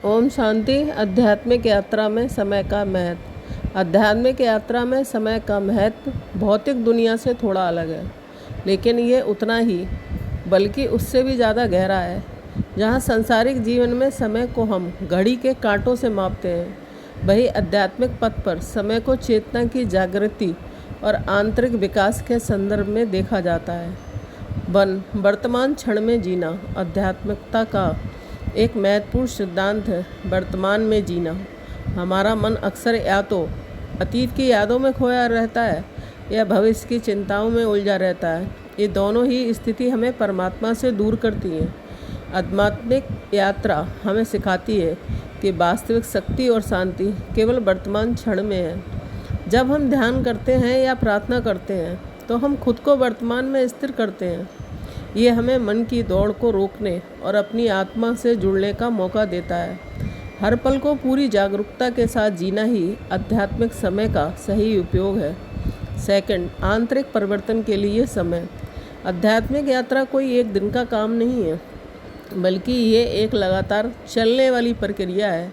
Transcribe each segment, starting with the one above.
ओम शांति। आध्यात्मिक यात्रा में समय का महत्व। आध्यात्मिक यात्रा में समय का महत्व भौतिक दुनिया से थोड़ा अलग है, लेकिन ये उतना ही बल्कि उससे भी ज़्यादा गहरा है। जहाँ सांसारिक जीवन में समय को हम घड़ी के कांटों से मापते हैं, वही आध्यात्मिक पथ पर समय को चेतना की जागृति और आंतरिक विकास के संदर्भ में देखा जाता है। वर्तमान क्षण में जीना आध्यात्मिकता का एक महत्वपूर्ण सिद्धांत है। वर्तमान में जीना। हमारा मन अक्सर या तो अतीत की यादों में खोया रहता है या भविष्य की चिंताओं में उलझा रहता है। ये दोनों ही स्थिति हमें परमात्मा से दूर करती हैं। आध्यात्मिक यात्रा हमें सिखाती है कि वास्तविक शक्ति और शांति केवल वर्तमान क्षण में है। जब हम ध्यान करते हैं या प्रार्थना करते हैं तो हम खुद को वर्तमान में स्थिर करते हैं। ये हमें मन की दौड़ को रोकने और अपनी आत्मा से जुड़ने का मौका देता है। हर पल को पूरी जागरूकता के साथ जीना ही आध्यात्मिक समय का सही उपयोग है। सेकंड, आंतरिक परिवर्तन के लिए समय। आध्यात्मिक यात्रा कोई एक दिन का काम नहीं है, बल्कि ये एक लगातार चलने वाली प्रक्रिया है।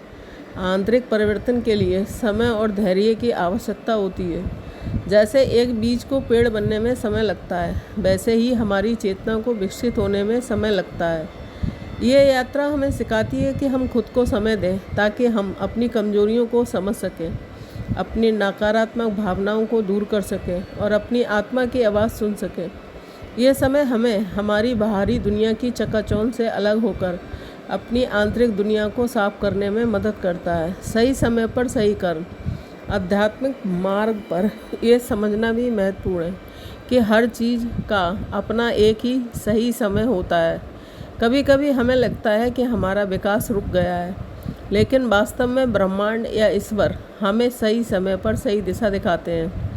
आंतरिक परिवर्तन के लिए समय और धैर्य की आवश्यकता होती है। जैसे एक बीज को पेड़ बनने में समय लगता है, वैसे ही हमारी चेतना को विकसित होने में समय लगता है। ये यात्रा हमें सिखाती है कि हम खुद को समय दें ताकि हम अपनी कमजोरियों को समझ सकें, अपनी नकारात्मक भावनाओं को दूर कर सकें और अपनी आत्मा की आवाज़ सुन सकें। ये समय हमें हमारी बाहरी दुनिया की चकाचौंध से अलग होकर अपनी आंतरिक दुनिया को साफ करने में मदद करता है। सही समय पर सही कर्म। आध्यात्मिक मार्ग पर यह समझना भी महत्वपूर्ण है कि हर चीज़ का अपना एक ही सही समय होता है। कभी कभी हमें लगता है कि हमारा विकास रुक गया है, लेकिन वास्तव में ब्रह्मांड या ईश्वर हमें सही समय पर सही दिशा दिखाते हैं।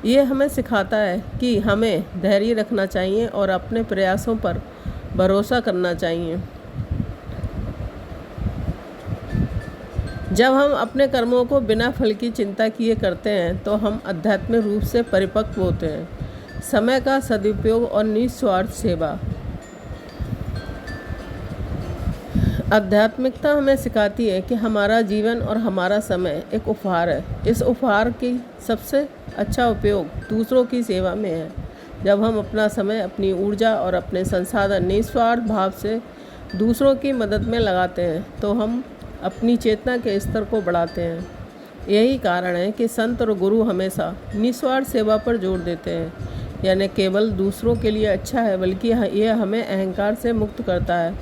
ये हमें सिखाता है कि हमें धैर्य रखना चाहिए और अपने प्रयासों पर भरोसा करना चाहिए। जब हम अपने कर्मों को बिना फल की चिंता किए करते हैं तो हम आध्यात्मिक रूप से परिपक्व होते हैं। समय का सदुपयोग और निस्वार्थ सेवा। आध्यात्मिकता हमें सिखाती है कि हमारा जीवन और हमारा समय एक उपहार है। इस उपहार की सबसे अच्छा उपयोग दूसरों की सेवा में है। जब हम अपना समय, अपनी ऊर्जा और अपने संसाधन निस्वार्थ भाव से दूसरों की मदद में लगाते हैं तो हम अपनी चेतना के स्तर को बढ़ाते हैं। यही कारण है कि संत और गुरु हमेशा निस्वार्थ सेवा पर जोर देते हैं। यानी केवल दूसरों के लिए अच्छा है, बल्कि यह हमें अहंकार से मुक्त करता है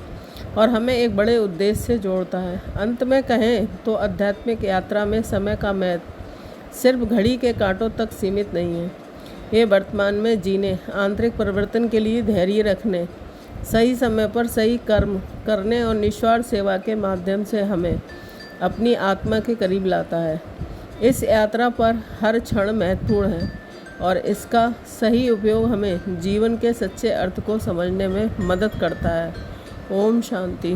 और हमें एक बड़े उद्देश्य से जोड़ता है। अंत में कहें तो आध्यात्मिक यात्रा में समय का महत्व सिर्फ घड़ी के कांटों तक सीमित नहीं है। ये वर्तमान में जीने, आंतरिक परिवर्तन के लिए धैर्य रखने, सही समय पर सही कर्म करने और निस्वार्थ सेवा के माध्यम से हमें अपनी आत्मा के करीब लाता है। इस यात्रा पर हर क्षण महत्वपूर्ण है और इसका सही उपयोग हमें जीवन के सच्चे अर्थ को समझने में मदद करता है। ओम शांति।